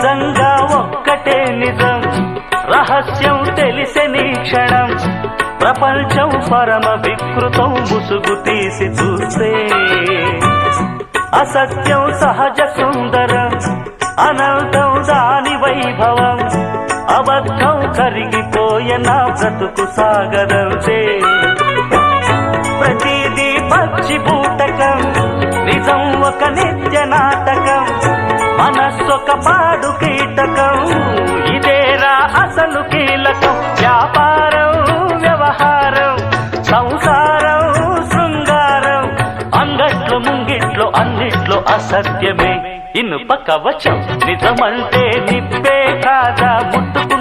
నిజంగా ఒక్కటే నిజం రహస్యం తెలిసెని క్షణం ప్రపంచం పరమ వికృతం ముసుగు తీసి చూస్తే అసత్యం సహజ సుందరం అనంతం దాని వైభవం అబద్ధం కరిగిపోయే నా బ్రతుకు సాగరంతే ప్రతిదీ పచ్చి బూటకం నిజం ఒక నిత్య నాటకం మనస్సొక పాడు కీటకం ఇదేరా అసలు కీలకం వ్యాపారం వ్యవహారం సంసారం శృంగారం అంగట్లో ముంగిట్లో అన్నిట్లో అసత్యమే ఇనుప కవచం నిజమంటే నిప్పే కాదా ముట్టు